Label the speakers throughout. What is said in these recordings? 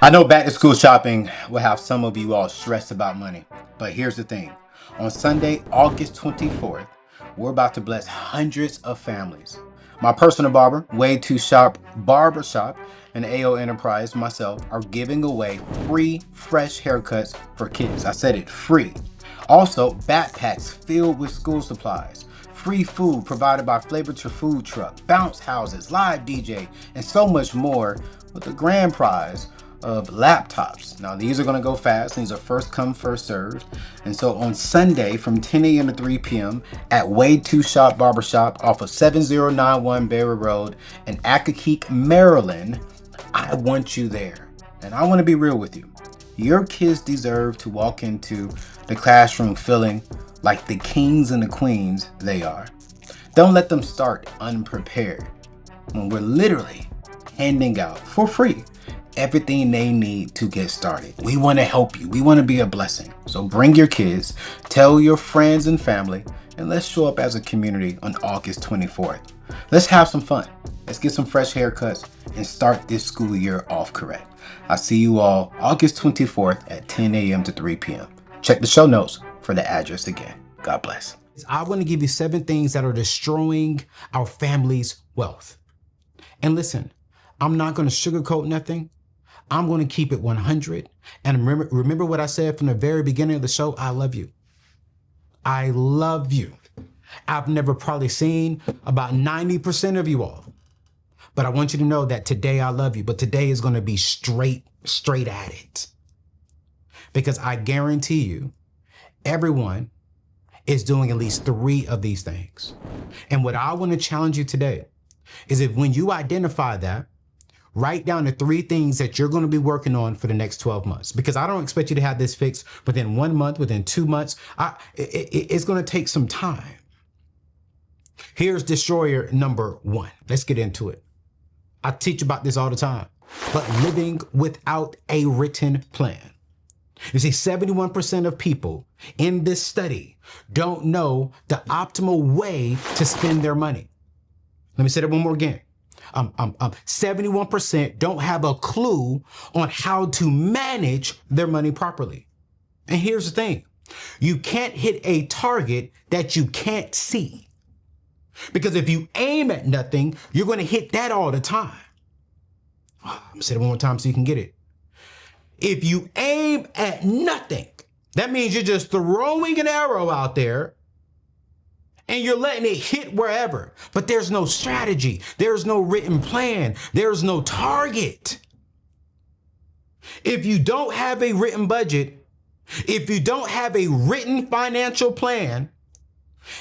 Speaker 1: I know back to school shopping will have some of you all stressed about money, but here's the thing. On Sunday, August 24th, we're about to bless hundreds of families. My personal barber, Way Too Sharp Barbershop, and AO Enterprise, myself, are giving away free, fresh haircuts for kids. I said it, free. Also, backpacks filled with school supplies. Free food provided by Flavor to Food Truck, bounce houses, live DJ, and so much more with the grand prize of laptops. Now, these are going to go fast. These are first come, first served. And so on Sunday from 10 a.m. to 3 p.m. at Way Too Shop Barbershop off of 7091 Berry Road in Accokeek, Maryland, I want you there. And I want to be real with you. Your kids deserve to walk into the classroom feeling like the kings and the queens they are. Don't let them start unprepared when we're literally handing out for free everything they need to get started. We want to help you. We want to be a blessing. So bring your kids, tell your friends and family, and let's show up as a community on August 24th. Let's have some fun. Let's get some fresh haircuts and start this school year off correct. I'll see you all August 24th at 10 a.m. to 3 p.m. Check the show notes for the address again. God bless. I want to give you 7 things that are destroying our family's wealth. And listen, I'm not going to sugarcoat nothing. I'm going to keep it 100. And remember what I said from the very beginning of the show. I love you. I love you. I've never probably seen about 90% of you all. But I want you to know that today I love you. But today is going to be straight at it. Because I guarantee you, everyone is doing at least 3 of these things. And what I want to challenge you today is if when you identify that, write down the 3 things that you're going to be working on for the next 12 months. Because I don't expect you to have this fixed within 1 month, within 2 months. It's going to take some time. Here's destroyer number 1. Let's get into it. I teach about this all the time. But living without a written plan. You see, 71% of people in this study don't know the optimal way to spend their money. Let me say that one more again. 71% don't have a clue on how to manage their money properly. And here's the thing. You can't hit a target that you can't see. Because if you aim at nothing, you're going to hit that all the time. I'm going to say it one more time so you can get it. If you aim at nothing, that means you're just throwing an arrow out there and you're letting it hit wherever. But there's no strategy. There's no written plan. There's no target. If you don't have a written budget, if you don't have a written financial plan,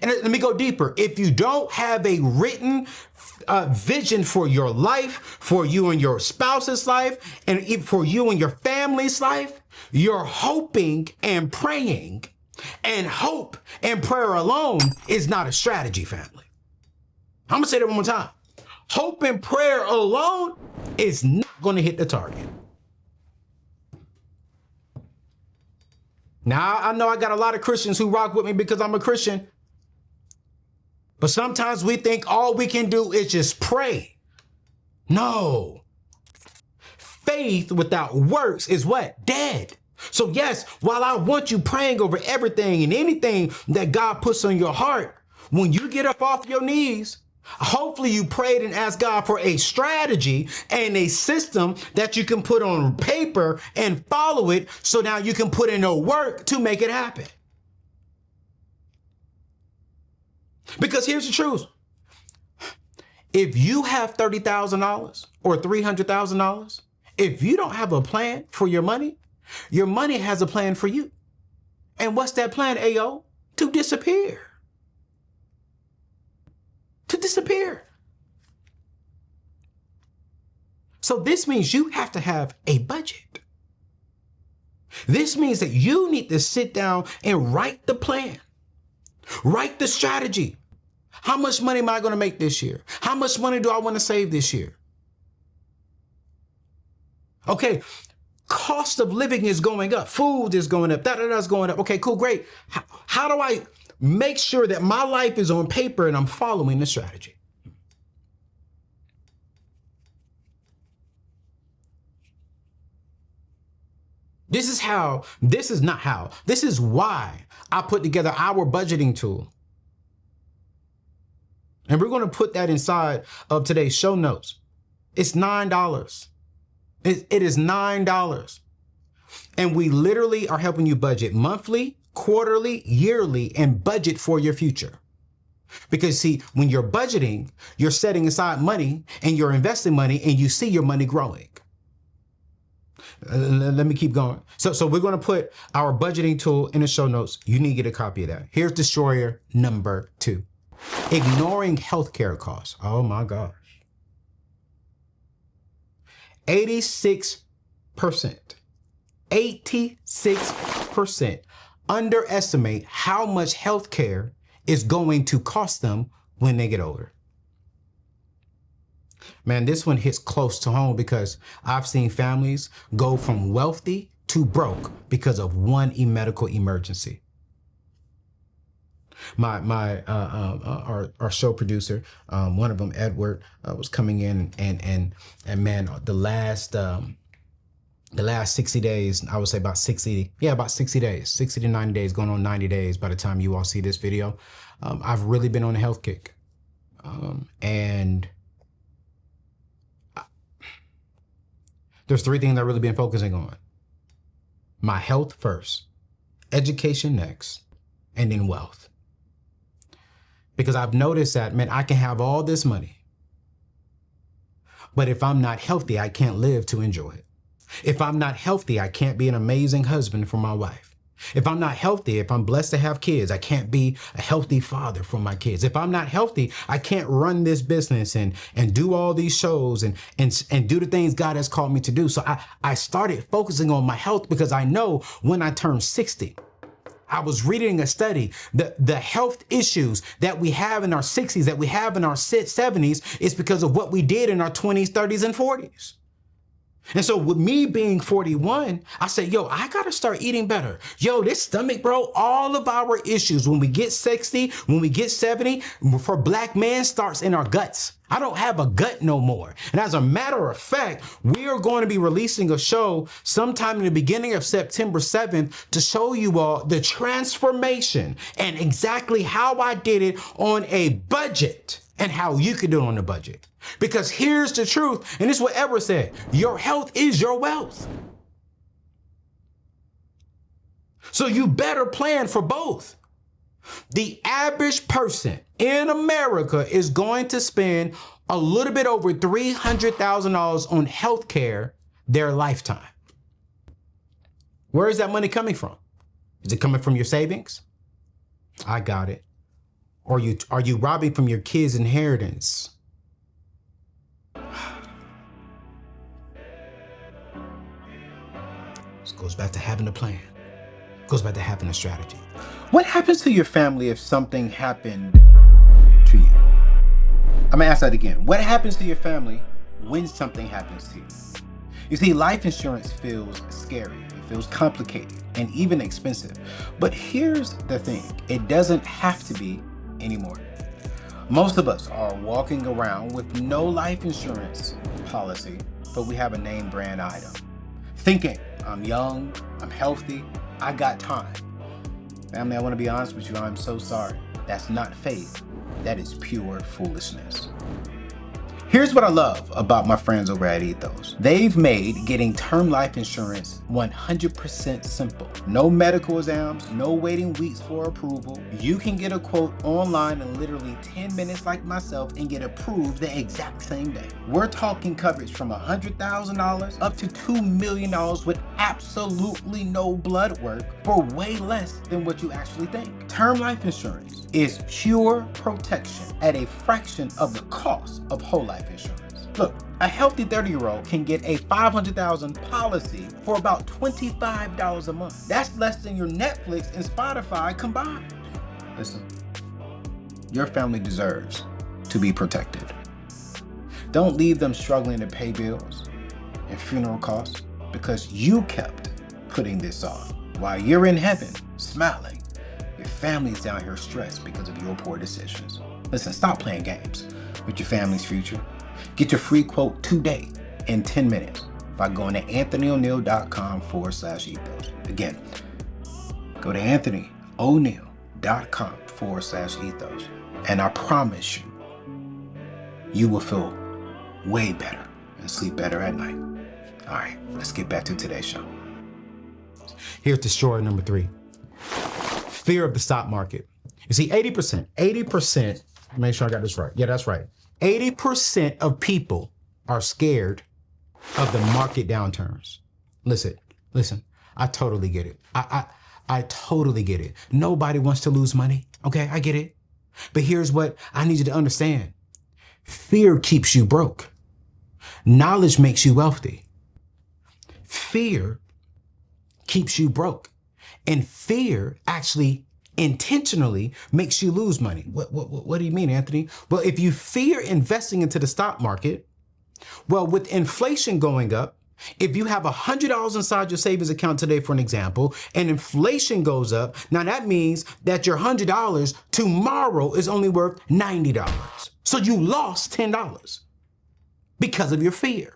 Speaker 1: and let me go deeper. If you don't have a written vision for your life, for you and your spouse's life, and for you and your family's life, you're hoping and praying. And hope and prayer alone is not a strategy, family. I'm going to say that one more time. Hope and prayer alone is not going to hit the target. Now, I know I got a lot of Christians who rock with me because I'm a Christian. But sometimes we think all we can do is just pray. No. Faith without works is what? Dead. So yes, while I want you praying over everything and anything that God puts on your heart, when you get up off your knees, hopefully you prayed and asked God for a strategy and a system that you can put on paper and follow it. So now you can put in the work to make it happen. Because here's the truth. If you have $30,000 or $300,000, if you don't have a plan for your money has a plan for you. And what's that plan, AO? To disappear. To disappear. So this means you have to have a budget. This means that you need to sit down and write the plan. Write the strategy. How much money am I going to make this year? How much money do I want to save this year? Okay, cost of living is going up. Food is going up. Is going up. Okay, cool, great. How do I make sure that my life is on paper and I'm following the strategy? This is why I put together our budgeting tool. And we're going to put that inside of today's show notes. It's $9. It is $9. And we literally are helping you budget monthly, quarterly, yearly, and budget for your future. Because see, when you're budgeting, you're setting aside money and you're investing money and you see your money growing. Let me keep going. So we're going to put our budgeting tool in the show notes. You need to get a copy of that. Here's destroyer number 2. Ignoring healthcare costs. Oh my gosh. 86% underestimate how much healthcare is going to cost them when they get older. Man, this one hits close to home because I've seen families go from wealthy to broke because of one medical emergency. Our show producer, one of them, Edward, was coming in and man, the last 60 days, I would say about 60 days, 60 to 90 days, going on 90 days by the time you all see this video. I've really been on a health kick. And there's 3 things I've really been focusing on. My health first, education next, and then wealth. Because I've noticed that, man, I can have all this money, but if I'm not healthy, I can't live to enjoy it. If I'm not healthy, I can't be an amazing husband for my wife. If I'm not healthy, if I'm blessed to have kids, I can't be a healthy father for my kids. If I'm not healthy, I can't run this business and do all these shows and do the things God has called me to do. So I started focusing on my health because I know when I turn 60, I was reading a study, the health issues that we have in our 60s, that we have in our 70s, is because of what we did in our 20s, 30s, and 40s. And so with me being 41, I said, yo, I got to start eating better. Yo, this stomach, bro, all of our issues when we get 60, when we get 70, for black men starts in our guts. I don't have a gut no more. And as a matter of fact, we are going to be releasing a show sometime in the beginning of September 7th to show you all the transformation and exactly how I did it on a budget and how you can do it on a budget. Because here's the truth, and this is what Edward said, your health is your wealth. So you better plan for both. The average person in America is going to spend a little bit over $300,000 on health care their lifetime. Where is that money coming from? Is it coming from your savings? I got it. Or are you robbing from your kids' inheritance? This goes back to having a plan. Goes back to having a strategy. What happens to your family if something happened to you? I'm gonna ask that again. What happens to your family when something happens to you? You see, life insurance feels scary. It feels complicated and even expensive. But here's the thing. It doesn't have to be anymore. Most of us are walking around with no life insurance policy, but we have a name brand item. Thinking, I'm young, I'm healthy, I got time. Family, I want to be honest with you, I'm so sorry. That's not faith. That is pure foolishness. Here's what I love about my friends over at Ethos. They've made getting term life insurance 100% simple. No medical exams, no waiting weeks for approval. You can get a quote online in literally 10 minutes like myself and get approved the exact same day. We're talking coverage from $100,000 up to $2 million with absolutely no blood work for way less than what you actually think. Term life insurance is pure protection at a fraction of the cost of whole life insurance. Look, a healthy 30-year-old can get a $500,000 policy for about $25 a month. That's less than your Netflix and Spotify combined. Listen, your family deserves to be protected. Don't leave them struggling to pay bills and funeral costs because you kept putting this off while you're in heaven smiling. Your family's down here stressed because of your poor decisions. Listen, stop playing games with your family's future. Get your free quote today in 10 minutes. by going to anthonyoneal.com/ethos. Again, go to anthonyoneal.com/ethos. And I promise you, you will feel way better and sleep better at night. All right, let's get back to today's show. Here's destroyer number 3. Fear of the stock market. You see, 80%, make sure I got this right. Yeah, that's right. 80% of people are scared of the market downturns. Listen, I totally get it. I totally get it. Nobody wants to lose money. Okay, I get it. But here's what I need you to understand. Fear keeps you broke. Knowledge makes you wealthy. Fear keeps you broke. And fear actually intentionally makes you lose money. What do you mean, Anthony? Well, if you fear investing into the stock market, well, with inflation going up, if you have $100 inside your savings account today, for an example, and inflation goes up, now that means that your $100 tomorrow is only worth $90. So you lost $10 because of your fear.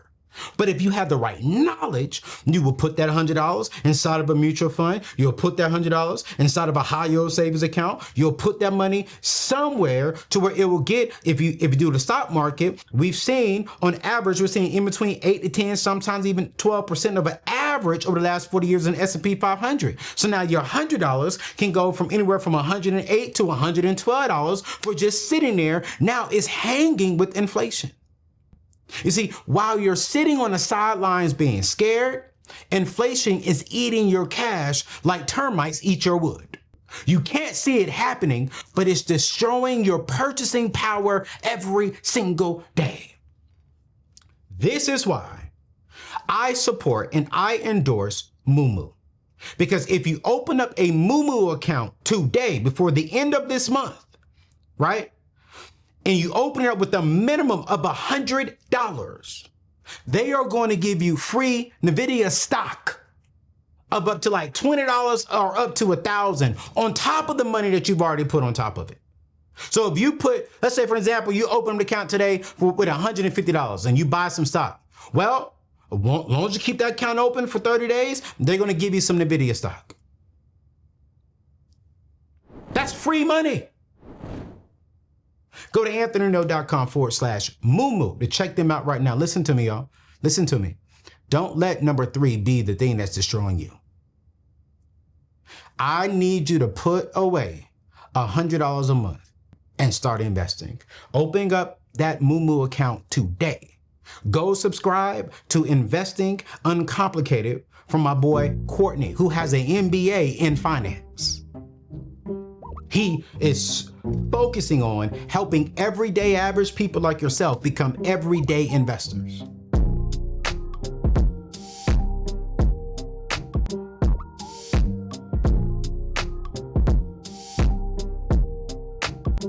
Speaker 1: But if you have the right knowledge, you will put that $100 inside of a mutual fund. You'll put that $100 inside of a high yield savings account. You'll put that money somewhere to where it will get, if you do the stock market, we've seen on average, we're seeing in between 8 to 10, sometimes even 12% of an average over the last 40 years in S&P 500. So now your $100 can go from anywhere from $108 to $112 for just sitting there. Now it's hanging with inflation. You see, while you're sitting on the sidelines being scared, inflation is eating your cash like termites eat your wood. You can't see it happening, but it's destroying your purchasing power every single day. This is why I support and I endorse Moomoo. Because if you open up a Moomoo account today before the end of this month, right? And you open it up with a minimum of $100, they are going to give you free NVIDIA stock of up to like $20 or up to $1,000 on top of the money that you've already put on top of it. So if you put, let's say for example, you open an account today with $150 and you buy some stock. Well, as long as you keep that account open for 30 days, they're going to give you some NVIDIA stock. That's free money. Go to anthonyoneal.com/Moomoo to check them out right now. Listen to me, y'all. Listen to me. Don't let number 3 be the thing that's destroying you. I need you to put away $100 a month and start investing. Opening up that Moomoo account today. Go subscribe to Investing Uncomplicated from my boy Courtney, who has an MBA in finance. He is focusing on helping everyday average people like yourself become everyday investors.